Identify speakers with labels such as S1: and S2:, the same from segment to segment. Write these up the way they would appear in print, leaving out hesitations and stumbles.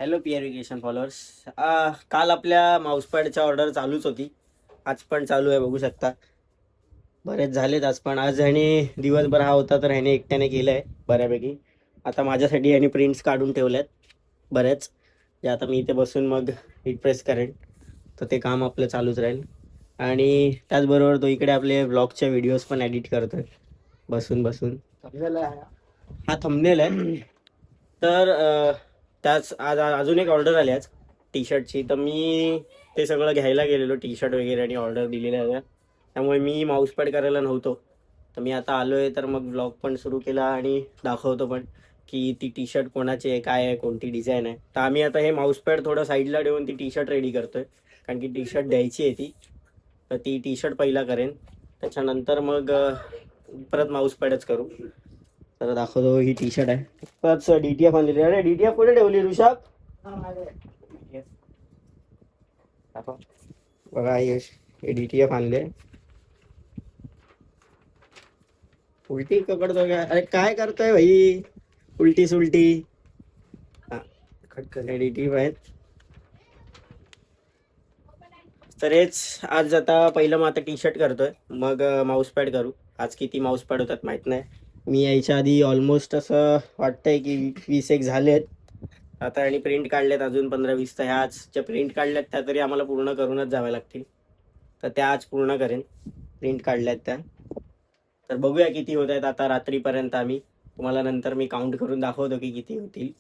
S1: Hello पिअरिगेशन followers. काल आपल्या माऊसपॅडच्या order चालूच होती, आज पण चालू आहे बघू शकता. बरेच झालेत आज, पण आज ह्याने दिवसभर हा होता तर ह्याने एकट्याने केलं आहे बऱ्यापैकी. आता माझ्यासाठी ह्याने प्रिंट्स काढून ठेवल्यात बरेच, जे आता मी इथे बसून मग हिट प्रेस करेन, तर ते काम आपलं चालूच राहील. आणि त्याचबरोबर तो इकडे आपले ब्लॉगच्या व्हिडिओज पण एडिट करतोय बसून बसून. हा थंबनेल आहे. तर त्याच आज अजून एक ऑर्डर आली आज टी शर्टची, तर मी ते सगळं घ्यायला गेलेलो, टी शर्ट वगैरे आणि ऑर्डर दिलेल्या आहे. त्यामुळे मी माऊसपॅड करायला नव्हतो, तर मी आता आलो आहे, तर मग ब्लॉग पण सुरू केला आणि दाखवतो पण की ती टी शर्ट कोणाची आहे, काय आहे, कोणती डिझाईन आहे. तर आम्ही आता हे माऊसपॅड थोडं साईडला ठेवून ती टी शर्ट रेडी करतोय, कारण की टी शर्ट द्यायची आहे ती. तर ती टी शर्ट पहिला करेन, त्याच्यानंतर मग परत माऊसपॅडच करू. तर दाखवतो, ही टी शर्ट आहे. परत DTF आणलेली. अरे DTF कुठे ठेवली ऋषभ? बघा हे DTF आणले. उलटी पकडतो काय? अरे काय करतोय भाई, उलटी सुलटी. DTF आहेत. तर हेच आज आता पहिलं मग आता टी शर्ट करतोय, मग माऊसपॅड करू. आज किती माऊसपॅड होतात माहित नाही. मी यायच्या आधी ऑलमोस्ट असं वाटतंय की 20 एक झालेत आता, आणि प्रिंट काढल्यात अजून 15-20. तर ह्या आज ज्या प्रिंट काढल्यात त्या तरी आम्हाला पूर्ण करूनच जाव्या लागतील, तर त्या आज पूर्ण करेन प्रिंट काढल्यात त्या. तर बघूया किती होत आहेत आता रात्रीपर्यंत. आम्ही तुम्हाला नंतर मी काउंट करून दाखवतो की किती होतील.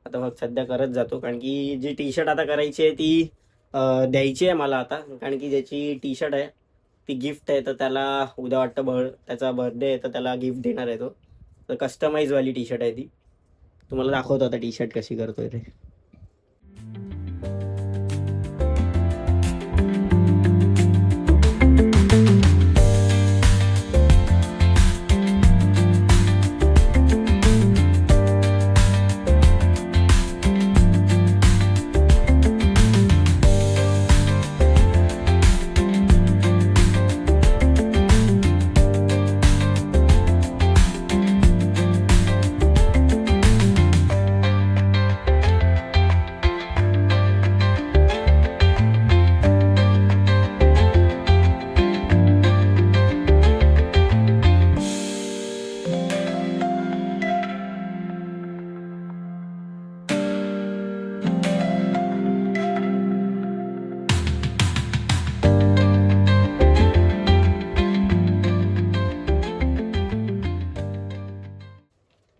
S1: आता मग सध्या करत जातो, कारण की जी टी शर्ट आता करायची आहे ती द्यायची आहे मला आता, कारण की ज्याची टी शर्ट आहे ती गिफ्ट आहे, तर त्याला उद्या वाटतं त्याचा बर्थडे आहे, तर त्याला गिफ्ट देणार आहे तो. तर कस्टमाइजवाली टी शर्ट आहे ती. तुम्हाला दाखवतो आता टी शर्ट कशी करतोय ते.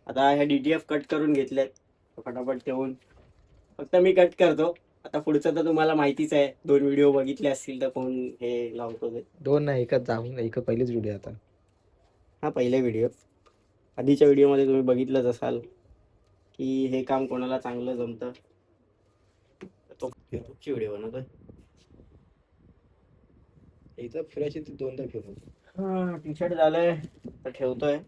S1: आता ह्या DTF कट करून घेतल्यात, फटाफट ठेवून फक्त मी कट करतो. आता पुढचं तर तुम्हाला माहितीच आहे, 2 व्हिडिओ बघितले असतील तर कोण हे लावतो ते.
S2: 2 नाही, एकच जाऊन एक पहिलीच व्हिडिओ आता.
S1: हा पहिले व्हिडिओ. आधीच्या व्हिडिओमध्ये तुम्ही बघितलंच असाल की हे काम कोणाला चांगलं जमतं, तो व्हिडिओ बनवतोय.
S2: एकदा फिरायची ती 2दा फिरवतो.
S1: हा टी शर्ट झालंय, तर ठेवतोय.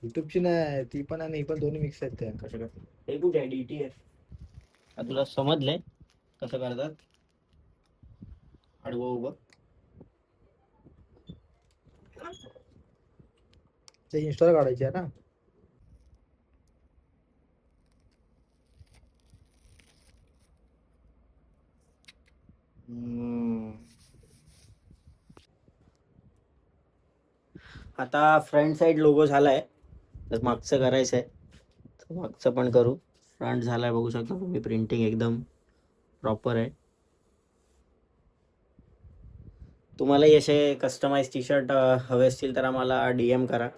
S2: युट्यूबची नाही ती पण आणि ही पण दोन्ही मिक्स आहेत त्या.
S1: कसं काय हे कुठे आहे DTF? तुला समजलंय कसं करतात? आडवं उभं.
S2: ते इन्स्टॉल काढायची आहे ना.
S1: आता फ्रंट साइड लोगो झालाय, तर मागचं करायचं आहे, तर मागचं पण करू. फ्रंट झालाय बघू शकता तुम्ही, प्रिंटिंग एकदम प्रॉपर आहे. तुम्हालाही असे कस्टमाइज टी शर्ट हवे असतील तर आम्हाला DM करा,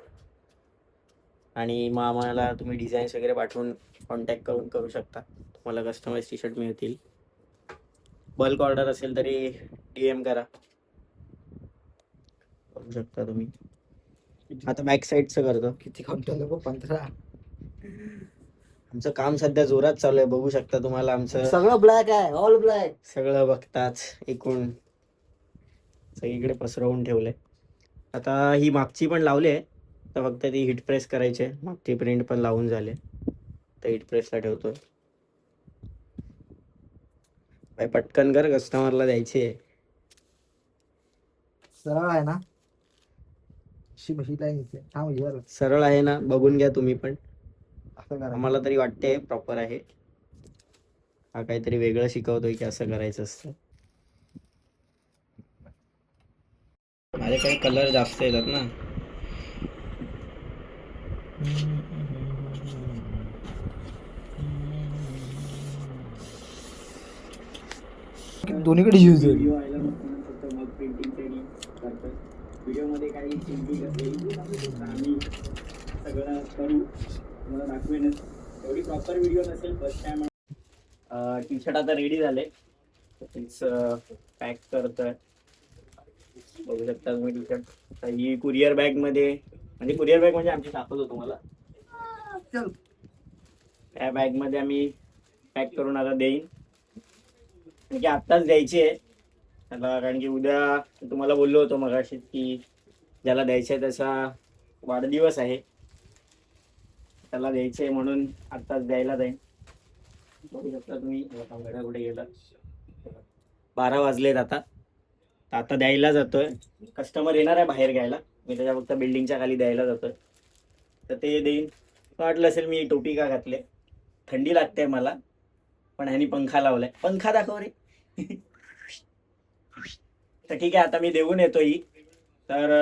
S1: आणि मग आम्हाला तुम्ही डिझाईन्स वगैरे पाठवून कॉन्टॅक्ट करू शकता. तुम्हाला कस्टमाइज टी शर्ट मिळतील. बल्क ऑर्डर असेल तरी DM करा, करू शकता तुम्ही. आता बॅक साईडचं करतो.
S2: किती काउंटर नको 15.
S1: आमचं काम सध्या जोरात चालू आहे, बघू शकता तुम्हाला. आमचं
S2: सगळं ब्लॅक आहे, ऑल ब्लॅक.
S1: सगळं बघताच एकूण सगळीकडे पसरवून ठेवलंय. आता ही मागची पण लावली आहे, तर फक्त ती हिट प्रेस करायची आहे. मागची प्रिंट पण लावून झाले, तर हिट प्रेसला ठेवतोय. भाई पटकन कर, कस्टमरला द्यायची आहे.
S2: सरळ आहे ना.
S1: सरळ आहे ना, बघून घ्या तुम्ही पण.
S2: असं करा.
S1: आम्हाला तरी वाटते प्रॉपर आहे. हा काहीतरी वेगळं शिकवतोय की असं करायचं असतं. माझे काही कलर जास्त येतात ना.
S2: दोन्हीकडे यूज होईल.
S1: व्हिडिओ आयला नको म्हणून फक्त मग पेंटिंग करतोय. व्हिडिओमध्ये काही चेंजिंग असेल तर आम्ही सगळं करू, तुम्हाला दाखवेनच. एवढी प्रॉपर व्हिडिओ नसेल फर्स्ट टाइम. टी शर्ट आता रेडी झाले, पॅक करतोय. बघू शकता तुम्ही टी शर्ट. ही कुरिअर बॅग मध्ये, म्हणजे कुरिअर बॅग म्हणजे आमची दाखवतो तुम्हाला. त्या बॅग मध्ये आम्ही पॅक करून आता देईन, म्हणजे आत्ताच द्यायची आहे त्याला, कारण की उद्या तुम्हाला बोललो होतो मगाशी की ज्याला द्यायचं आहे त्याचा वाढदिवस आहे, त्याला द्यायचं आहे म्हणून आत्ताच द्यायला जाईन. बघू शकता तुम्ही. घड्याळ कुठे गेला? 12 वाजलेत आता. तर आता द्यायला जातोय. कस्टमर येणार आहे बाहेर घ्यायला, मी त्याच्या फक्त बिल्डिंगच्या खाली द्यायला जातोय. तर ते देईन. वाटलं असेल मी टोपी का घातले, थंडी लागते मला, पण ह्यानी पंखा लावलाय. पंखा दाखव रे. तर ठीक आहे, आता मी देऊन येतो ही. तर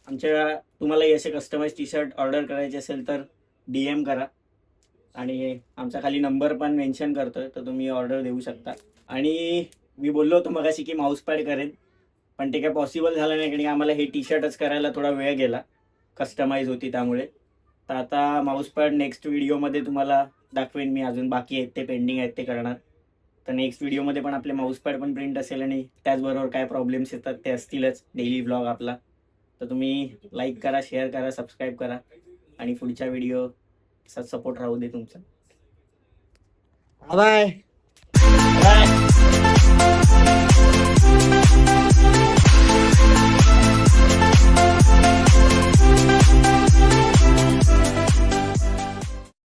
S1: आमच्या तुम्हाला असे कस्टमाइज टी शर्ट ऑर्डर करायचे असेल तर DM करा, आणि आमचा खाली नंबर पण मेन्शन करतोय, तर तुम्ही ऑर्डर देऊ शकता. आणि मी बोललो होतो मगाशी की माऊस पॅड करेन, पण ते काय पॉसिबल झालं नाही, कारण आम्हाला हे टी शर्टच करायला थोडा वेळ गेला, कस्टमाइज होती त्यामुळे. तर आता माऊस पॅड नेक्स्ट व्हिडिओमध्ये तुम्हाला दाखवेन मी. अजून बाकी आहेत, ते पेंडिंग आहेत, ते करणार. तर नेक्स्ट व्हिडिओमध्ये पण आपले माऊस पॅड पण प्रिंट असेल, आणि त्याचबरोबर काय प्रॉब्लेम्स येतात ते असतीलच, डेली व्लॉग आपला. तर तुम्ही लाईक करा, शेअर करा, सबस्क्राईब करा, आणि पुढच्या व्हिडिओ सपोर्ट राहू दे तुमचा.
S2: बाय.
S1: बाय.